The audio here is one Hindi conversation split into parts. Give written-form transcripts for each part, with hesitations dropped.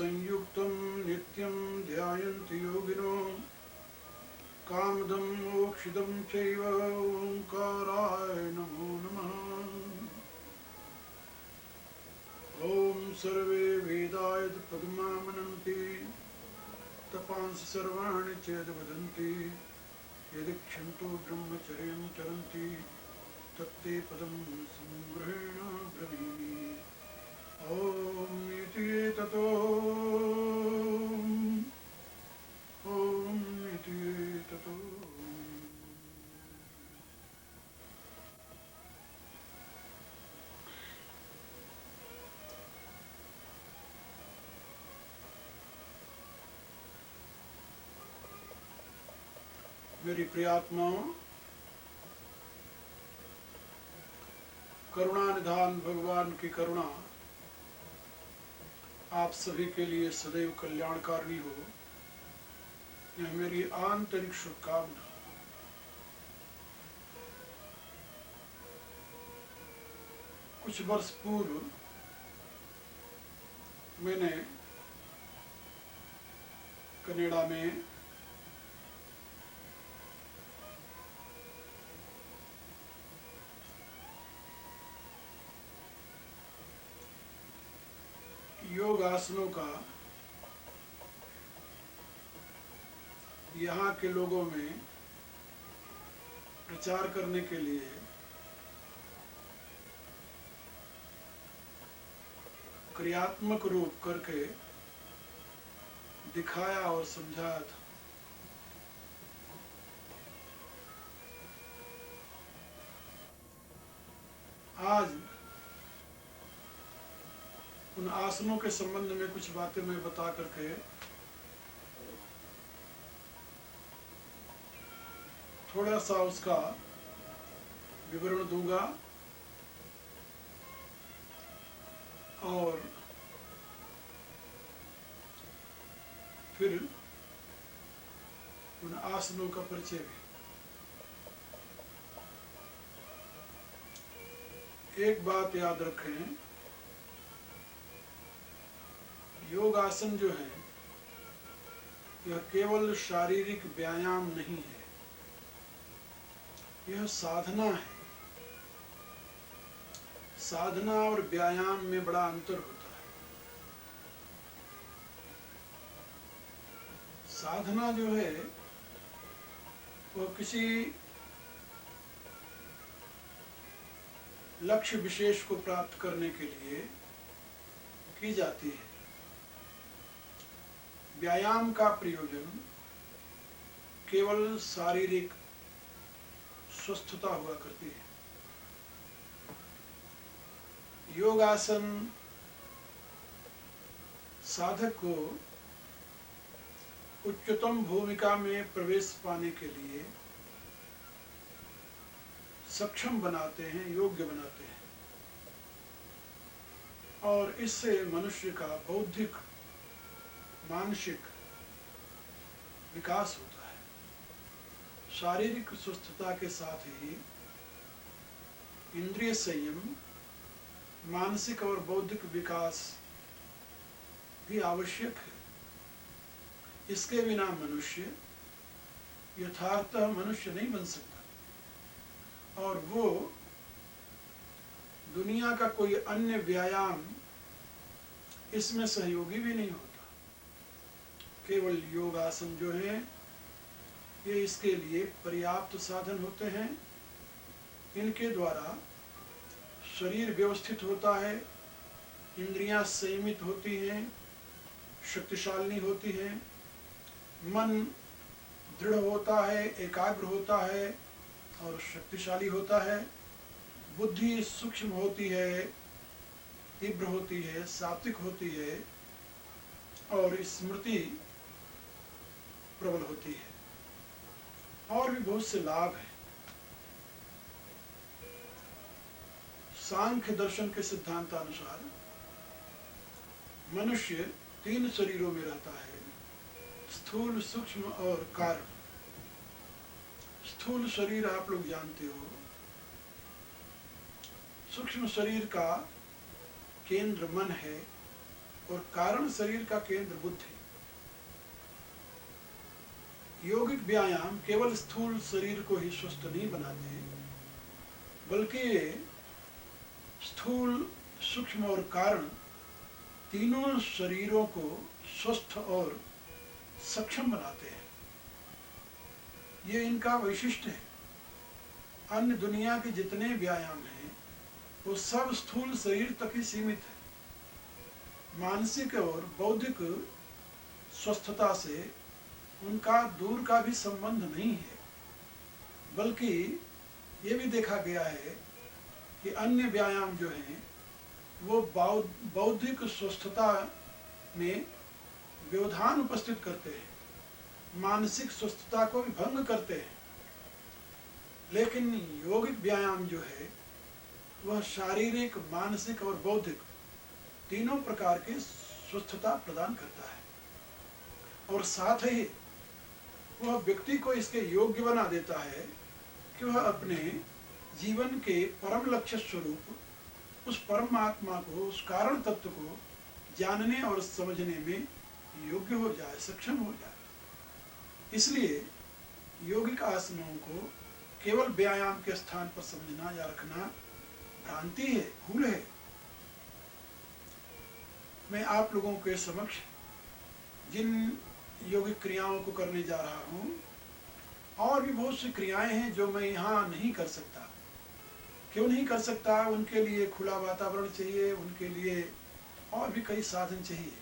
संयुक्तं नित्यं ध्यायन्ति योगिनो कामदं मोक्षिदं चैव ओंकाराय नमो नमः। ॐ सर्वे वेदायत पद्मा मनन्ति तपांसि सर्वाणि चेद् वदन्ति यदीक्षन्तु ब्रह्मचर्यं चरन्ति तत्ते पदं संग्रहेण ब्रवीमि। ॐ इति ततो ॐ इति ततो। मेरी प्रियात्माओं, करुणा निधान भगवान की करुणा आप सभी के लिए सदैव कल्याणकारी हो, यह मेरी आंतरिक शुभकामना। कुछ वर्ष पूर्व मैंने कनाडा में योग आसनों का यहाँ के लोगों में प्रचार करने के लिए क्रियात्मक रूप करके दिखाया और समझाया था। आज उन आसनों के संबंध में कुछ बातें मैं बता करके थोड़ा सा उसका विवरण दूंगा और फिर उन आसनों का परिचय भी। एक बात याद रखें, योग आसन जो है यह केवल शारीरिक व्यायाम नहीं है, यह साधना है। साधना और व्यायाम में बड़ा अंतर होता है। साधना जो है वह किसी लक्ष्य विशेष को प्राप्त करने के लिए की जाती है। व्यायाम का प्रयोजन केवल शारीरिक स्वस्थता हुआ करती है। योगासन साधक को उच्चतम भूमिका में प्रवेश पाने के लिए सक्षम बनाते हैं, योग्य बनाते हैं, और इससे मनुष्य का बौद्धिक मानसिक विकास होता है। शारीरिक स्वस्थता के साथ ही इंद्रिय संयम, मानसिक और बौद्धिक विकास भी आवश्यक है। इसके बिना मनुष्य यथार्थतः मनुष्य नहीं बन सकता, और वो दुनिया का कोई अन्य व्यायाम इसमें सहयोगी भी नहीं होता। केवल योगासन जो है ये इसके लिए पर्याप्त साधन होते हैं। इनके द्वारा शरीर व्यवस्थित होता है, इंद्रियां संयमित होती हैं, शक्तिशाली होती हैं, मन दृढ़ होता है, एकाग्र होता है और शक्तिशाली होता है, बुद्धि सूक्ष्म होती है, तीव्र होती है, सात्विक होती है और स्मृति प्रबल होती है। और भी बहुत से लाभ हैं। सांख्य दर्शन के सिद्धांतानुसार मनुष्य 3 शरीरों में रहता है, स्थूल, सूक्ष्म और कारण। स्थूल शरीर आप लोग जानते हो, सूक्ष्म शरीर का केंद्र मन है और कारण शरीर का केंद्र बुद्धि। योगिक व्यायाम केवल स्थूल शरीर को ही स्वस्थ नहीं बनाते, बल्कि ये स्थूल, सूक्ष्म और कारण तीनों शरीरों को स्वस्थ और सक्षम बनाते हैं। ये इनका वैशिष्ट है। अन्य दुनिया के जितने व्यायाम हैं वो सब स्थूल शरीर तक ही सीमित है। मानसिक और बौद्धिक स्वस्थता से उनका दूर का भी संबंध नहीं है, बल्कि ये भी देखा गया है कि अन्य व्यायाम जो हैं वो बौद्धिक स्वस्थता में व्यवधान उपस्थित करते हैं, मानसिक स्वस्थता को भी भंग करते हैं। लेकिन योगिक व्यायाम जो है वह शारीरिक, मानसिक और बौद्धिक तीनों प्रकार की स्वस्थता प्रदान करता है और साथ ही वह व्यक्ति को इसके योग्य बना देता है कि वह अपने जीवन के परम लक्ष्य स्वरूप उस परमात्मा को, उस कारण तत्व को जानने और समझने में योग्य हो जाए, सक्षम हो जाए। इसलिए योगिक आसनों को केवल व्यायाम के स्थान पर समझना या रखना भ्रांति है, भूल है। मैं आप लोगों के समक्ष जिन योगिक क्रियाओं को करने जा रहा हूँ, और भी बहुत सी क्रियाएं हैं जो मैं यहाँ नहीं कर सकता। क्यों नहीं कर सकता? उनके लिए खुला वातावरण चाहिए, उनके लिए और भी कई साधन चाहिए।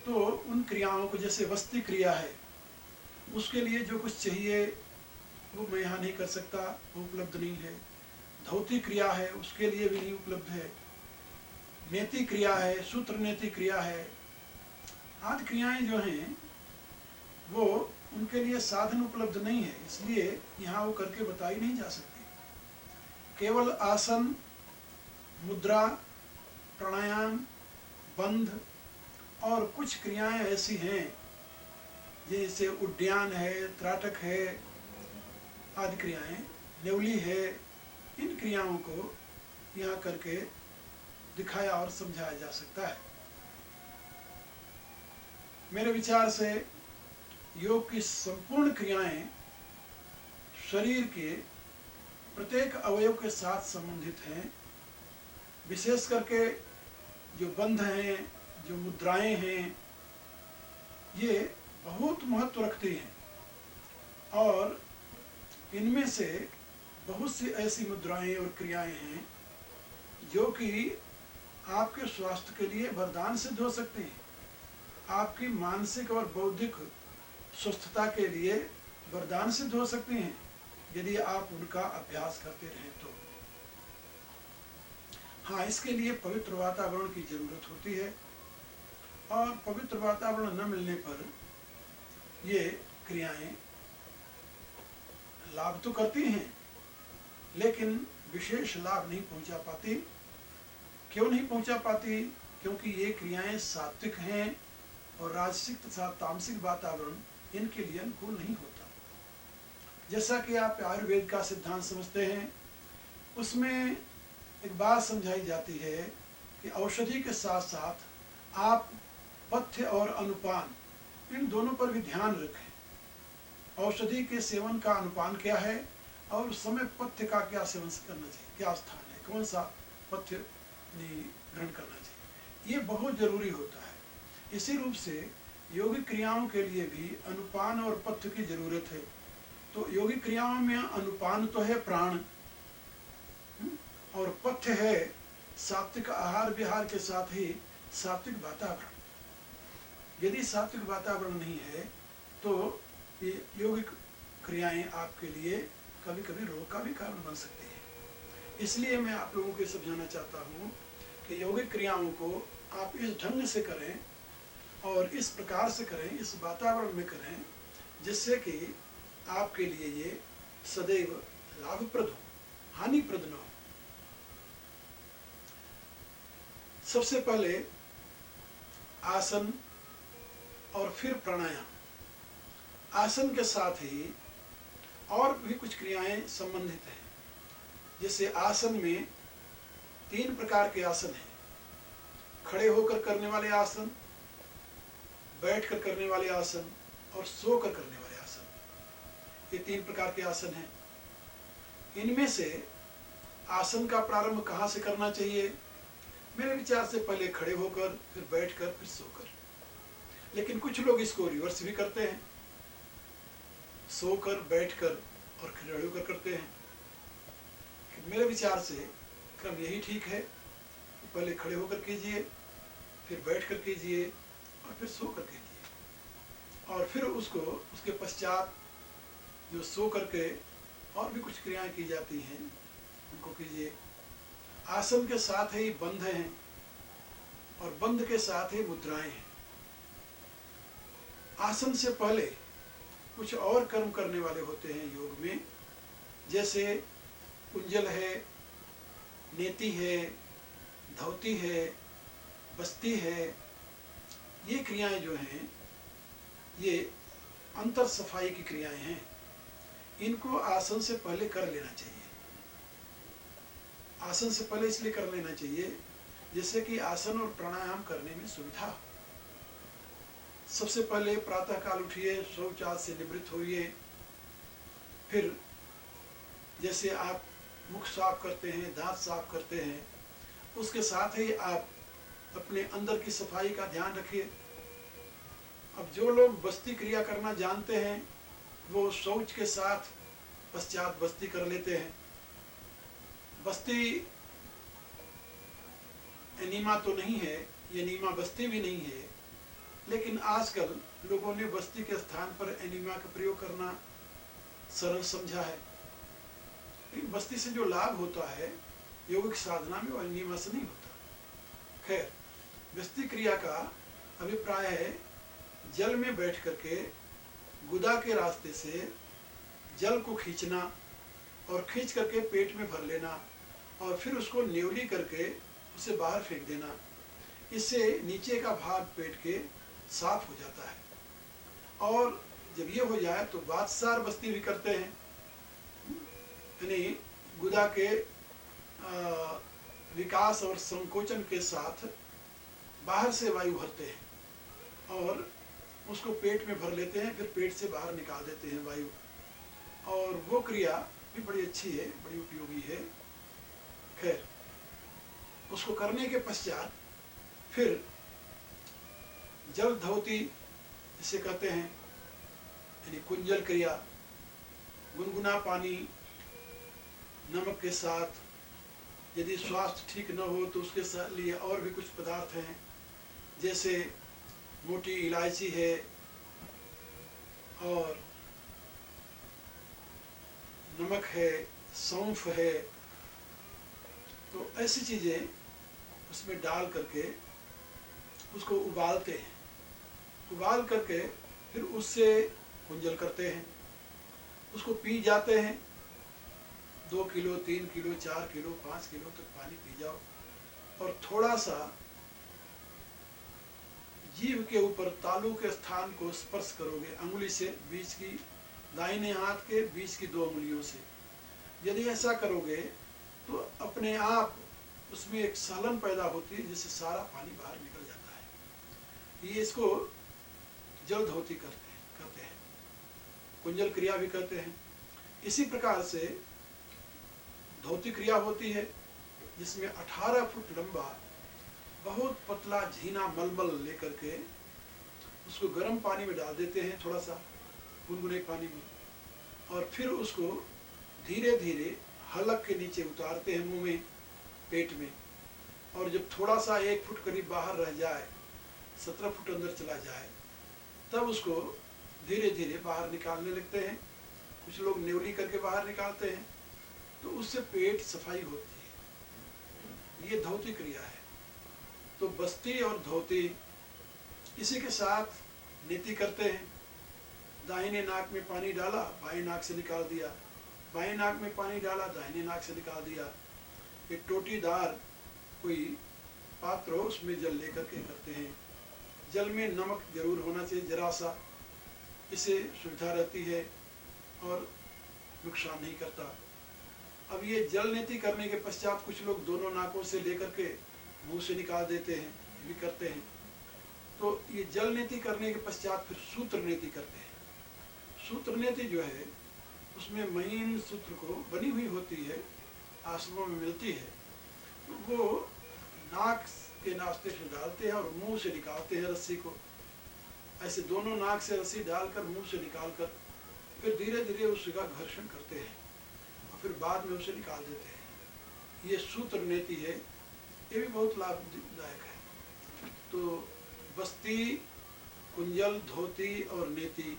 तो उन क्रियाओं को, जैसे वस्ती क्रिया है, उसके लिए जो कुछ चाहिए वो मैं यहाँ नहीं कर सकता, वो उपलब्ध नहीं है। धौती क्रिया है, उसके लिए भी नहीं उपलब्ध है। नेति क्रिया है, सूत्र नेति क्रिया है, आदि क्रियाएं जो हैं वो उनके लिए साधन उपलब्ध नहीं है, इसलिए यहाँ वो करके बताई नहीं जा सकती। केवल आसन, मुद्रा, प्राणायाम, बंध और कुछ क्रियाएं ऐसी हैं जैसे उड्डयन है, त्राटक है, आदि क्रियाएं, नेवली है, इन क्रियाओं को यहाँ करके दिखाया और समझाया जा सकता है। मेरे विचार से योग की संपूर्ण क्रियाएं शरीर के प्रत्येक अवयव के साथ संबंधित हैं। विशेष करके जो बंध हैं, जो मुद्राएं हैं, ये बहुत महत्व रखती हैं और इनमें से बहुत सी ऐसी मुद्राएं और क्रियाएं हैं जो कि आपके स्वास्थ्य के लिए वरदान सिद्ध हो सकते हैं, आपकी मानसिक और बौद्धिक स्वस्थता के लिए वरदान सिद्ध हो सकते हैं यदि आप उनका अभ्यास करते रहें तो। हाँ, इसके लिए पवित्र वातावरण की जरूरत होती है और पवित्र वातावरण न मिलने पर ये क्रियाएं लाभ तो करती हैं लेकिन विशेष लाभ नहीं पहुंचा पाती। क्यों नहीं पहुंचा पाती? क्योंकि ये क्रियाएं सात्विक हैं और राजसिक तथा तामसिक वातावरण इनके लिए अनुकूल नहीं होता। जैसा कि आप आयुर्वेद का सिद्धांत समझते हैं, उसमें एक बात समझाई जाती है कि औषधि के साथ साथ आप पथ्य और अनुपान इन दोनों पर भी ध्यान रखें। औषधि के सेवन का अनुपान क्या है और उस समय पथ्य का क्या सेवन करना चाहिए, क्या स्थान है, कौन सा पथ्य ग्रहण करना चाहिए, ये बहुत जरूरी होता है। इसी रूप से योगिक क्रियाओं के लिए भी अनुपान और पथ्य की जरूरत है। तो योगिक क्रियाओं में अनुपान तो है प्राण और पथ्य है सात्विक आहार विहार के साथ ही सात्विक वातावरण। यदि सात्विक वातावरण नहीं है तो ये योगिक क्रियाएं आपके लिए कभी कभी रोग का भी कारण बन सकती है। इसलिए मैं आप लोगों को समझाना चाहता हूँ कि योगिक क्रियाओं को आप इस ढंग से करें और इस प्रकार से करें, इस वातावरण में करें जिससे कि आपके लिए ये सदैव लाभप्रद हो, हानिप्रद न हो। सबसे पहले आसन और फिर प्राणायाम। आसन के साथ ही और भी कुछ क्रियाएं संबंधित हैं। जैसे आसन में 3 प्रकार के आसन हैं, खड़े होकर करने वाले आसन, बैठकर करने वाले आसन और सोकर करने वाले आसन, ये 3 प्रकार के आसन हैं। इनमें से आसन का प्रारंभ कहाँ से करना चाहिए? मेरे विचार से पहले खड़े होकर, फिर बैठकर, फिर सोकर। लेकिन कुछ लोग इसको रिवर्स भी करते हैं, सोकर, बैठकर और खड़े होकर करते हैं। मेरे विचार से क्रम यही ठीक है कि पहले खड़े होकर कीजिए, फिर बैठकर कीजिए और फिर सोकर कीजिए, और फिर उसके पश्चात जो सो करके और भी कुछ क्रियाएं की जाती हैं उनको कीजिए। आसन के साथ ही बंध हैं और बंध के साथ ही मुद्राएं हैं। आसन से पहले कुछ और कर्म करने वाले होते हैं योग में, जैसे कुंजल है, नेति है, धौती है, बस्ती है। ये क्रियाएं जो हैं ये अंतर सफाई की क्रियाएं हैं। इनको आसन से पहले कर लेना चाहिए। आसन से पहले इसलिए कर लेना चाहिए जैसे कि आसन और प्राणायाम करने में सुविधा हो। सबसे पहले प्रातः काल उठिए, शौच आदि से निवृत्त होइए, फिर जैसे आप मुख साफ करते हैं, दांत साफ करते हैं, उसके साथ ही आप अपने अंदर की सफाई का ध्यान रखिए। अब जो लोग बस्ती क्रिया करना जानते हैं वो शौच के साथ पश्चात बस्ती कर लेते हैं। बस्ती एनीमा तो नहीं है, ये एनीमा बस्ती भी नहीं है, लेकिन आजकल लोगों ने बस्ती के स्थान पर एनीमा का प्रयोग करना सरल समझा है। लेकिन बस्ती से जो लाभ होता है योगिक साधना में वो एनीमा से नहीं होता। खैर, बस्ती क्रिया का अभिप्राय है जल में बैठ करके गुदा के रास्ते से जल को खींचना और खींच करके पेट में भर लेना और फिर उसको न्योली करके उसे बाहर फेंक देना। इससे नीचे का भाग पेट के साफ हो जाता है। और जब ये हो जाए तो बादसार बस्ती भी करते हैं, यानी गुदा के विकास और संकोचन के साथ बाहर से वायु भरते हैं और उसको पेट में भर लेते हैं, फिर पेट से बाहर निकाल देते हैं वायु। और वो क्रिया भी बड़ी अच्छी है, बड़ी उपयोगी है। खैर, उसको करने के पश्चात फिर जल धौती जिसे कहते हैं, यानी कुंजल क्रिया, गुनगुना पानी नमक के साथ, यदि स्वास्थ्य ठीक न हो तो उसके लिए और भी कुछ पदार्थ हैं, जैसे मोटी इलायची है और नमक है, सौंफ है। तो ऐसी चीज़ें उसमें डाल करके उसको उबालते हैं, उबाल करके फिर उससे कुंजल करते हैं, उसको पी जाते हैं। 2 किलो, 3 किलो, 4 किलो, 5 किलो तक पानी पी जाओ और थोड़ा सा जीभ के ऊपर तालू के स्थान को स्पर्श करोगे अंगुली से, बीच की दाहिने हाथ के बीच की 2 उंगलियों से। यदि ऐसा करोगे तो अपने आप उसमें एक सहलन पैदा होती है जिससे सारा पानी बाहर निकल जाता है। ये इसको जल धौती कहते हैं, कुंजल क्रिया भी कहते हैं। इसी प्रकार से धौती क्रिया होती है जिसमें 18 फुट लंबा बहुत पतला झीना मलमल लेकर के उसको गर्म पानी में डाल देते हैं, थोड़ा सा गुनगुने पानी में, और फिर उसको धीरे धीरे हलक के नीचे उतारते हैं मुंह में, पेट में। और जब थोड़ा सा 1 फुट करीब बाहर रह जाए, 17 फुट अंदर चला जाए, तब उसको धीरे धीरे बाहर निकालने लगते हैं। कुछ लोग न्योली करके बाहर निकालते हैं, तो उससे पेट सफाई होती है। ये धौती क्रिया है। तो बस्ती और धौती, इसी के साथ नीति करते हैं। दाहिने नाक में पानी डाला, बाएं नाक से निकाल दिया, बाएं नाक में पानी डाला, दाहिने नाक से निकाल दिया। एक टोटीदार कोई पात्र हो उसमें जल लेकर के करते हैं। जल में नमक जरूर होना चाहिए, जरा सा, इससे सुविधा रहती है और नुकसान नहीं करता। अब ये जल नीति करने के पश्चात कुछ लोग दोनों नाकों से लेकर के मुंह से निकाल देते हैं, भी करते हैं। तो ये जल नीति करने के पश्चात फिर सूत्र नीति करते हैं। सूत्र नीति जो है उसमें महीन सूत्र को बनी हुई होती है, आश्रमों में मिलती है, तो वो नाक के नास्ते से डालते हैं और मुंह से निकालते हैं रस्सी को। ऐसे दोनों नाक से रस्सी डालकर मुंह से निकालकर फिर धीरे धीरे उसका घर्षण करते हैं और फिर बाद में उसे निकाल देते हैं। ये सूत्र नीति है, ये भी बहुत लाभदायक है। तो बस्ती, कुंजल, धोती और नेति,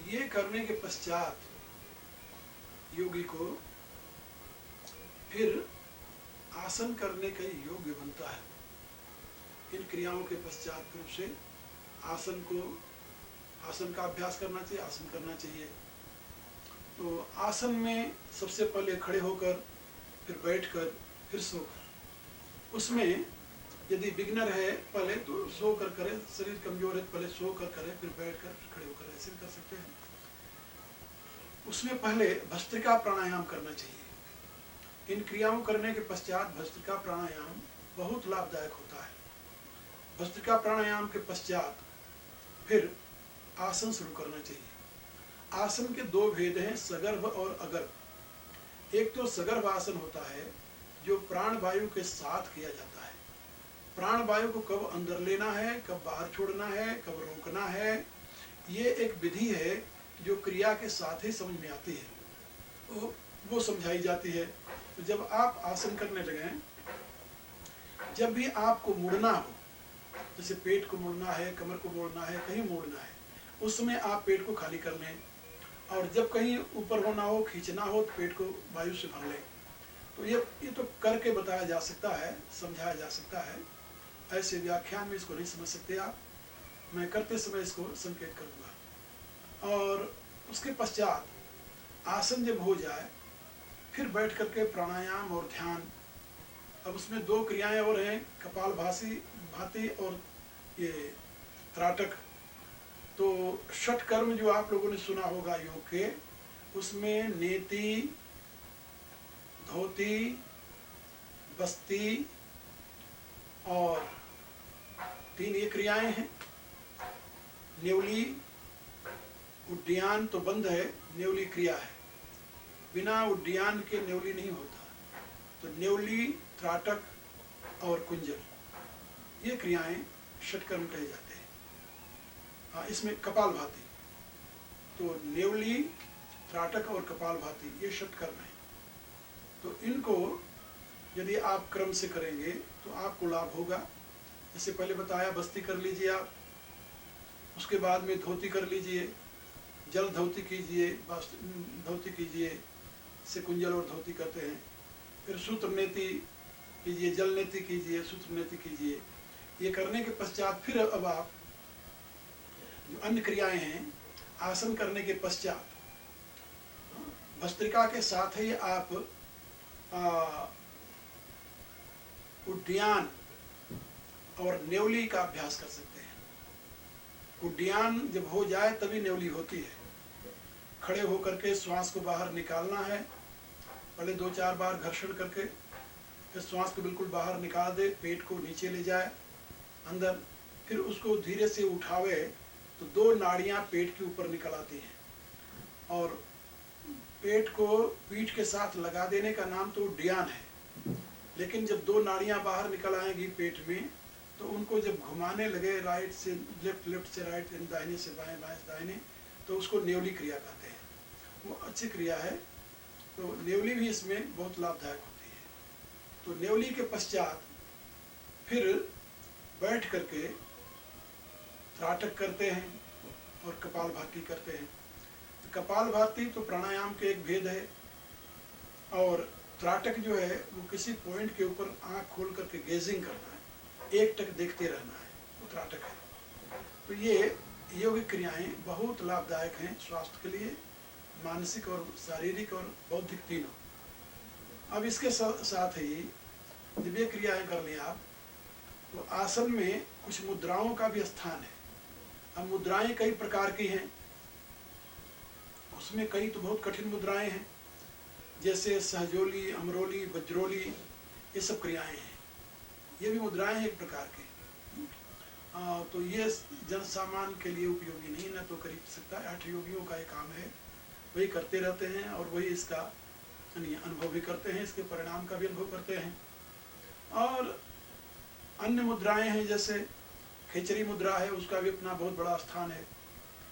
ये करने के पश्चात योगी को फिर आसन करने का योग्य बनता है। इन क्रियाओं के पश्चात फिर उसे आसन का अभ्यास करना चाहिए, आसन करना चाहिए। तो आसन में सबसे पहले खड़े होकर, फिर बैठकर, फिर सोकर। उसमें यदि बिगनर है पहले तो सो कर करे, शरीर कमजोर है तो पहले सो कर करे, फिर बैठकर खड़े होकर, ऐसे कर सकते हैं। उसमें पहले भस्त्रिका प्राणायाम करना चाहिए। इन क्रियाओं करने के पश्चात भस्त्रिका प्राणायाम बहुत लाभदायक होता है। भस्त्रिका प्राणायाम के पश्चात फिर आसन शुरू करना चाहिए। आसन के दो भेद हैं, सगर्भ और अगर्भ। एक तो सगर्भ आसन होता है जो प्राण वायु के साथ किया जाता है। प्राण वायु को कब अंदर लेना है, कब बाहर छोड़ना है, कब रोकना है, ये एक विधि है जो क्रिया के साथ ही समझ में आती है, वो समझाई जाती है। तो जब आप आसन करने लगे, जब भी आपको मुड़ना हो, जैसे पेट को मुड़ना है, कमर को मोड़ना है, कहीं मोड़ना है, उस समय आप पेट को खाली कर लें। और जब कहीं ऊपर होना हो, खींचना हो, तो पेट को वायु से भर लें। तो ये तो करके बताया जा सकता है, समझाया जा सकता है। ऐसे व्याख्यान में इसको नहीं समझ सकते आप, मैं करते समय इसको संकेत करूँगा। और उसके पश्चात आसन जब हो जाए, फिर बैठ करके प्राणायाम और ध्यान। अब उसमें दो क्रियाएं और हैं, कपाल भाती और ये त्राटक। तो षट कर्म जो आप लोगों ने सुना होगा योग के, उसमें नेति, धोती, बस्ती और 3 ये क्रियाएं हैं। नेवली, उड्डयन तो बंद है, नेवली क्रिया है। बिना उड्डयन के नेवली नहीं होता। तो नेवली, त्राटक और कुंजल, ये क्रियाएं षटकर्म कहे जाते हैं। हाँ, इसमें कपाल भाती, तो नेवली, त्राटक और कपाल भाती ये षटकर्म है। तो इनको यदि आप क्रम से करेंगे तो आपको लाभ होगा। जैसे पहले बताया, बस्ती कर लीजिए आप, उसके बाद में धोती कर लीजिए, जल धोती कीजिए, धोती कीजिए, से कुंजल और धोती करते हैं। फिर सूत्र नेति कीजिए, जल नेति कीजिए, सूत्र नेति कीजिए। ये करने के पश्चात फिर अब आप जो अन्य क्रियाएं हैं, आसन करने के पश्चात भस्त्रिका के साथ ही आप उड्डयन और नेवली का अभ्यास कर सकते हैं। उड्डयन जब हो जाए तभी नेवली होती है। खड़े होकर के श्वास को बाहर निकालना है, पहले 2-4 बार घर्षण करके, फिर श्वास को बिल्कुल बाहर निकाल दे, पेट को नीचे ले जाए अंदर, फिर उसको धीरे से उठावे तो 2 नाड़ियां पेट के ऊपर निकल आती हैं। और पेट को पीठ के साथ लगा देने का नाम तो उड्डयन है। लेकिन जब 2 नाड़ियां बाहर निकल आएंगी पेट में, तो उनको जब घुमाने लगे राइट से लेफ्ट, लेफ्ट से राइट, दाहिने से बाएं, बाएं से दाहिने, तो उसको नेवली क्रिया कहते हैं। वो अच्छी क्रिया है। तो नेवली भी इसमें बहुत लाभदायक होती है। तो नेवली के पश्चात फिर बैठ करके त्राटक करते हैं और कपाल भाती करते हैं। तो कपाल भाती तो प्राणायाम के एक भेद है, और त्राटक जो है वो किसी पॉइंट के ऊपर आंख खोल करके गेजिंग करना है, एक टक देखते रहना है, वो त्राटक है। तो ये योगिक क्रियाएं बहुत लाभदायक हैं स्वास्थ्य के लिए, मानसिक और शारीरिक और बौद्धिक तीनों। अब इसके साथ ही दिव्य क्रियाएं कर लें आप, तो आसन में कुछ मुद्राओं का भी स्थान है। अब मुद्राएं कई प्रकार की हैं, उसमें कई तो बहुत कठिन मुद्राएं हैं, जैसे सहजोली, अमरोली, वज्रोली, ये सब क्रियाएं हैं। ये भी मुद्राएं हैं एक प्रकार की। तो ये जन सामान्य के लिए उपयोगी नहीं, न तो कर सकता है। हठ योगियों का ये काम है, वही करते रहते हैं और वही इसका अनुभव भी करते हैं, इसके परिणाम का भी अनुभव करते हैं। और अन्य मुद्राएं हैं, जैसे खेचरी मुद्रा है, उसका भी अपना बहुत बड़ा स्थान है।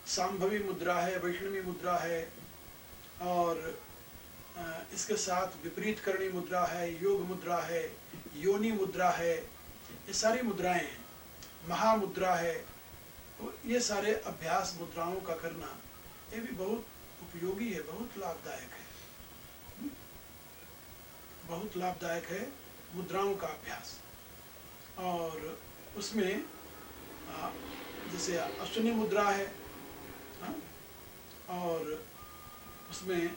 सांभवी मुद्रा है, वैष्णवी मुद्रा है, और इसके साथ विपरीत करणी मुद्रा है, योग मुद्रा है, योनि मुद्रा है, ये सारी मुद्राएं हैं। महामुद्रा है। तो ये सारे अभ्यास मुद्राओं का करना ये भी बहुत उपयोगी है, बहुत लाभदायक है, बहुत लाभदायक है मुद्राओं का अभ्यास। और उसमें जैसे अश्विनी मुद्रा है, और उसमें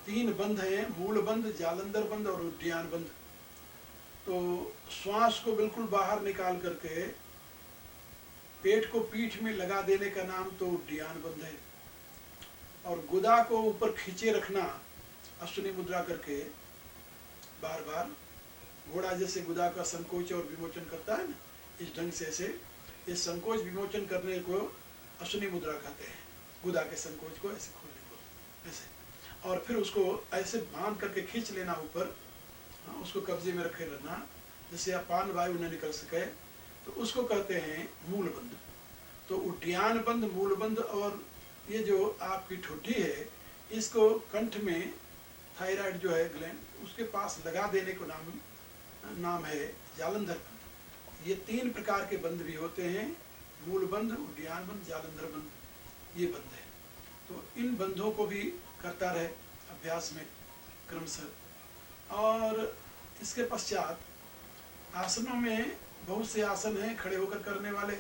3 बंध हैं, मूल बंध, जालंधर बंध और उड्डयन बंध। तो श्वास को बिल्कुल बाहर निकाल करके पेट को पीठ में लगा देने का नाम तो उड्डयन बंध है, और गुदा को ऊपर खींचे रखना अश्विनी मुद्रा करके बार बार, घोड़ा जैसे गुदा का संकोच और विमोचन करता है ना, इस ढंग से ऐसे ये संकोच विमोचन करने को अश्विनी मुद्रा कहते हैं। गुदा के संकोच को ऐसे खोलने को ऐसे, और फिर उसको ऐसे बांध करके खींच लेना ऊपर, उसको कब्जे में रखे रहना, जैसे अपान वायु न निकल सके, तो उसको कहते हैं मूल बंध। तो उड्डयन बंध, मूल बंध, और ये जो आपकी ठोडी है, इसको कंठ में थायराइड जो है ग्लैंड, उसके पास लगा देने को नाम है जालंधर बंध। ये 3 प्रकार के बंध भी होते हैं, मूल बंध, उड्डयन बंध, जालंधर बंध, ये बंध है। तो इन बंधों को भी करता रहे अभ्यास में क्रमशः। और इसके पश्चात आसनों में बहुत से आसन हैं खड़े होकर करने वाले,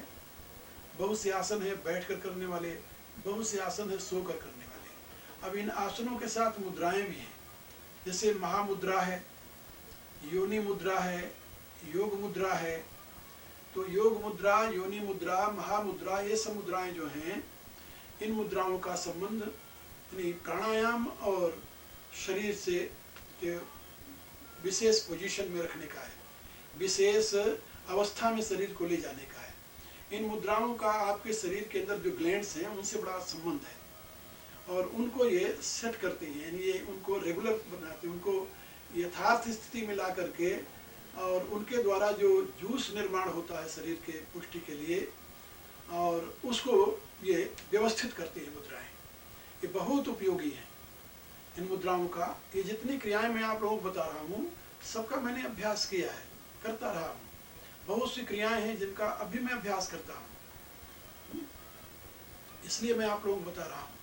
बहुत से आसन हैं बैठकर करने वाले, बहुत से आसन है सोकर करने वाले। अब इन आसनों के साथ मुद्राएं भी हैं, जैसे महामुद्रा है, योनि मुद्रा है, योग मुद्रा है। तो योग मुद्रा, योनि मुद्रा, महामुद्रा, ये सब मुद्राएं जो हैं, इन मुद्राओं का संबंध प्राणायाम और शरीर से विशेष पोजीशन में रखने का है, विशेष अवस्था में शरीर को ले जाने का है। इन मुद्राओं का आपके शरीर के अंदर जो ग्लैंड्स हैं उनसे बड़ा संबंध है, और उनको ये सेट करती हैं, यानी ये उनको रेगुलर बनाते हैं, उनको यथार्थ स्थिति में ला करके, और उनके द्वारा जो जूस निर्माण होता है शरीर के पुष्टि के लिए, और उसको ये व्यवस्थित करती है मुद्राएं। ये बहुत उपयोगी है इन मुद्राओं का। ये जितनी क्रियाएं मैं आप लोगों को बता रहा हूँ, सबका मैंने अभ्यास किया है, करता रहा हूँ। बहुत सी क्रियाएं हैं जिनका अभी मैं अभ्यास करता हूँ, इसलिए मैं आप लोगों को बता रहा हूँ।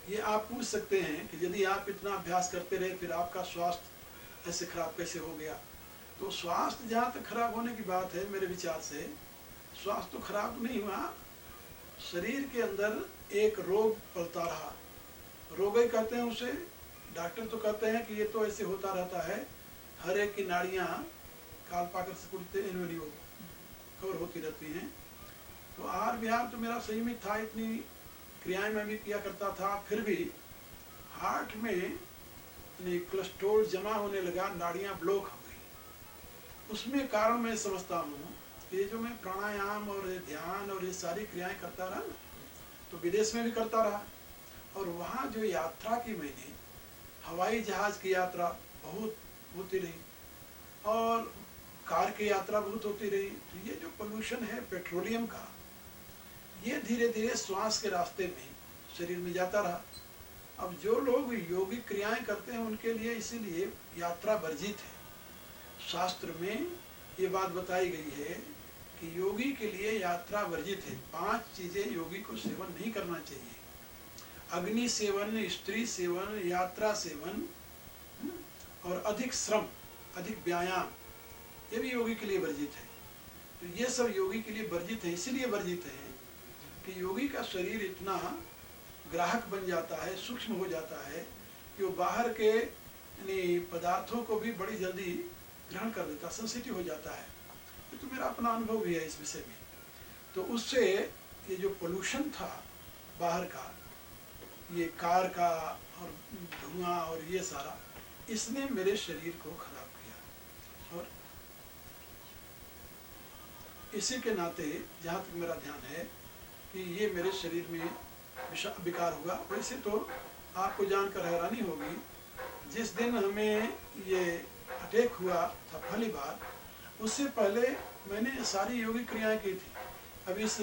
ये आप पूछ सकते हैं कि यदि आप इतना अभ्यास करते रहे, फिर आपका स्वास्थ्य ऐसे खराब कैसे हो गया? तो स्वास्थ्य जहाँ तक खराब होने की बात है, मेरे विचार से स्वास्थ्य तो खराब नहीं हुआ, शरीर के अंदर एक रोग पलता रहा। रोग ही कहते हैं उसे, डॉक्टर तो कहते हैं कि ये तो ऐसे होता रहता है, हर एक की नाड़ियाँ काल पाकर से कुड़ते कवर होती रहती हैं। तो आहार विहार तो मेरा सही में था, इतनी क्रियाएं मैं भी किया करता था, फिर भी हार्ट में कोलेस्ट्रॉल जमा होने लगा, नाड़ियाँ ब्लॉक हो गई। उसमें कारण मैं समझता हूँ ये जो मैं प्राणायाम और ध्यान और ये सारी क्रियाएं करता रहा ना, तो विदेश में भी करता रहा, और वहाँ जो यात्रा की मैंने, हवाई जहाज की यात्रा बहुत होती रही, और कार की यात्रा बहुत होती रही। तो ये जो पोल्यूशन है पेट्रोलियम का, ये धीरे धीरे श्वास के रास्ते में शरीर में जाता रहा। अब जो लोग योगिक क्रियाएं करते हैं उनके लिए इसीलिए यात्रा वर्जित है। शास्त्र में ये बात बताई गई है कि योगी के लिए यात्रा वर्जित है। 5 चीजें योगी को सेवन नहीं करना चाहिए: अग्नि सेवन, स्त्री सेवन, यात्रा सेवन, और अधिक श्रम, अधिक व्यायाम, ये भी योगी के लिए वर्जित है। तो ये सब योगी के लिए वर्जित है। इसीलिए वर्जित है कि योगी का शरीर इतना ग्राहक बन जाता है, सूक्ष्म हो जाता है कि वो बाहर के पदार्थों को भी बड़ी जल्दी ग्रहण कर लेता, सेंसिटिव हो जाता है। ये तो मेरा अपना अनुभव भी है इस विषय में। तो उससे ये जो पोल्यूशन था बाहर का, ये कार का और धुआं और ये सारा, इसने मेरे शरीर को खराब किया। और इसी के नाते जहाँ तक मेरा ध्यान है कि ये मेरे शरीर में विकार हुआ। वैसे तो आपको जानकर हैरानी होगी, जिस दिन हमें ये अटैक हुआ था पहली बार, उससे पहले मैंने सारी योगिक क्रियाएं की थी। अब इस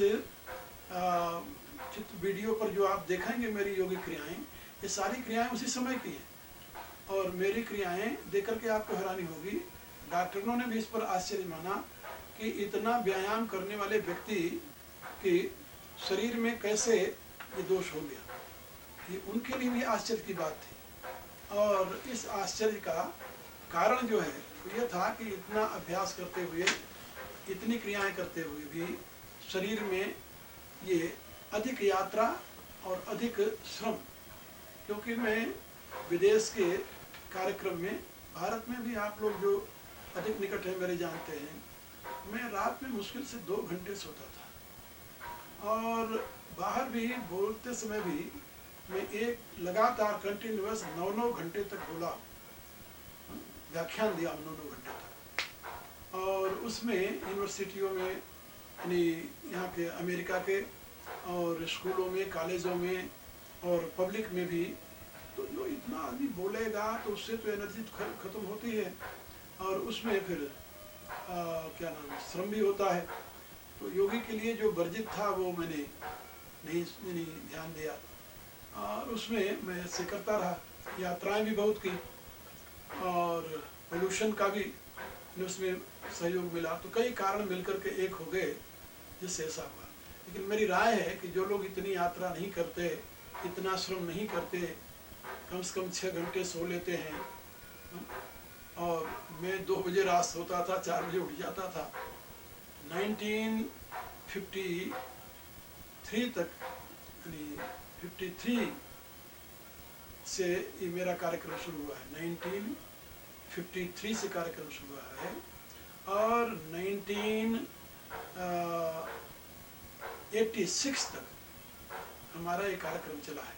चित्र वीडियो पर जो आप देखेंगे मेरी योगिक क्रियाएं, ये सारी क्रियाएं उसी समय की हैं। और मेरी क्रियाएं देख करके आपको हैरानी होगी, डॉक्टरों ने भी इस पर आश्चर्य माना कि इतना व्यायाम करने वाले व्यक्ति के शरीर में कैसे ये दोष हो गया। ये उनके लिए भी आश्चर्य की बात थी। और इस आश्चर्य का कारण जो है वो यह था कि इतना अभ्यास करते हुए, इतनी क्रियाएं करते हुए भी शरीर में ये अधिक यात्रा और अधिक श्रम, क्योंकि मैं विदेश के कार्यक्रम में, भारत में भी आप लोग जो अधिक निकट है मेरे जानते हैं, मैं रात में मुश्किल से 2 घंटे सोता था। और बाहर भी बोलते समय भी मैं एक लगातार कंटिन्यूअस 9-9 घंटे तक बोला, व्याख्यान दिया 9-9 घंटे तक। और उसमें यूनिवर्सिटियों में, यानी यहाँ के अमेरिका के, और स्कूलों में, कॉलेजों में और पब्लिक में भी। तो जो इतना आदमी बोलेगा तो उससे तो एनर्जी खत्म होती है, और उसमें फिर क्या नाम है, श्रम भी होता है। तो योगी के लिए जो वर्जित था वो मैंने नहीं ध्यान दिया, और उसमें मैं ऐसे करता रहा। यात्राएं भी बहुत की, और पोल्यूशन का भी उसमें सहयोग मिला। तो कई कारण मिलकर के एक हो गए जिससे ऐसा हुआ। लेकिन मेरी राय है कि जो लोग इतनी यात्रा नहीं करते, इतना श्रम नहीं करते, कम से कम 6 घंटे सो लेते हैं, और मैं 2 बजे रात सोता था, 4 बजे उठ जाता था। 1953 तक, यानी 53 से ये मेरा कार्यक्रम शुरू हुआ है। 1953 से कार्यक्रम शुरू हुआ है, और 1986 तक हमारा ये कार्यक्रम चला है।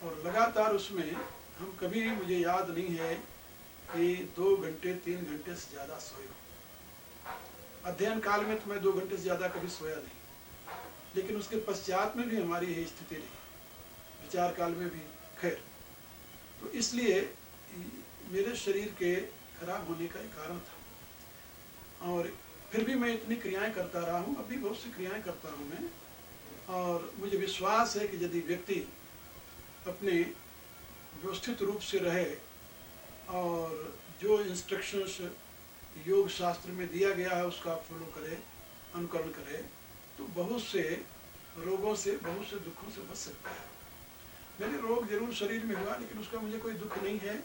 और लगातार उसमें हम कभी, मुझे याद नहीं है कि 2 घंटे 3 घंटे से ज़्यादा सोए हो। अध्ययन काल में तो मैं 2 घंटे से ज़्यादा कभी सोया नहीं, लेकिन उसके पश्चात में भी हमारी यही स्थिति रही, विचार काल में भी। खैर, तो इसलिए मेरे शरीर के खराब होने का एक कारण था। और फिर भी मैं इतनी क्रियाएं करता रहा हूँ, अभी बहुत सी क्रियाएं करता हूँ मैं। और मुझे विश्वास है कि यदि व्यक्ति अपने व्यवस्थित रूप से रहे और जो इंस्ट्रक्शंस योग शास्त्र में दिया गया है उसका फॉलो करे, अनुकरण करे, तो बहुत से रोगों से, बहुत से दुखों से बच सकता है। मेरे रोग जरूर शरीर में हुआ, लेकिन उसका मुझे कोई दुख नहीं है,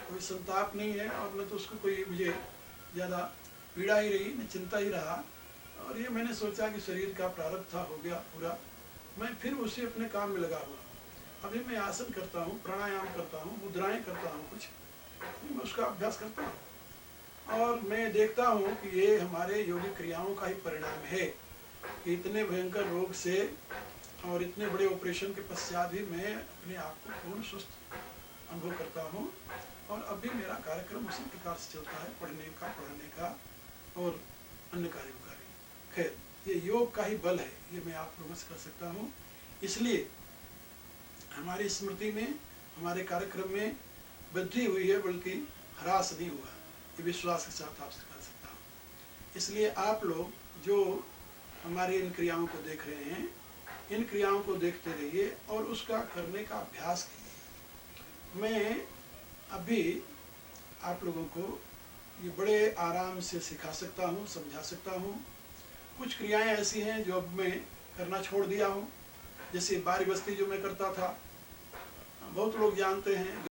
कोई संताप नहीं है, और न तो उसको कोई मुझे ज़्यादा पीड़ा ही रही, न चिंता ही रहा। और ये मैंने सोचा कि शरीर का प्रारब्ध था, हो गया पूरा, मैं फिर उसे अपने काम में लगा हुआ। अभी मैं आसन करता हूँ, प्राणायाम करता हूँ, मुद्राएं करता हूँ, कुछ मैं उसका अभ्यास करता हूँ। और मैं देखता हूँ कि ये हमारे योगिक क्रियाओं का ही परिणाम है कि इतने भयंकर रोग से और इतने बड़े ऑपरेशन के पश्चात भी मैं अपने आप को पूर्ण स्वस्थ अनुभव करता हूँ। और अभी मेरा कार्यक्रम उसी प्रकार से चलता है, पढ़ने का, पढ़ाने का और अन्य कार्यों का भी। खैर, ये योग का ही बल है, ये मैं आप लोगों से कर सकता हूँ। इसलिए हमारी स्मृति में, हमारे कार्यक्रम में वृद्धि हुई है, बल्कि ह्रास नहीं हुआ, ये विश्वास के साथ आपसे कर सकता हूँ। इसलिए आप लोग जो हमारी इन क्रियाओं को देख रहे हैं, इन क्रियाओं को देखते रहिए और उसका करने का अभ्यास कीजिए। मैं अभी आप लोगों को ये बड़े आराम से सिखा सकता हूँ, समझा सकता हूँ। कुछ क्रियाएं ऐसी हैं जो अब मैं करना छोड़ दिया हूँ, जैसे बारी बस्ती जो मैं करता था, बहुत लोग जानते हैं,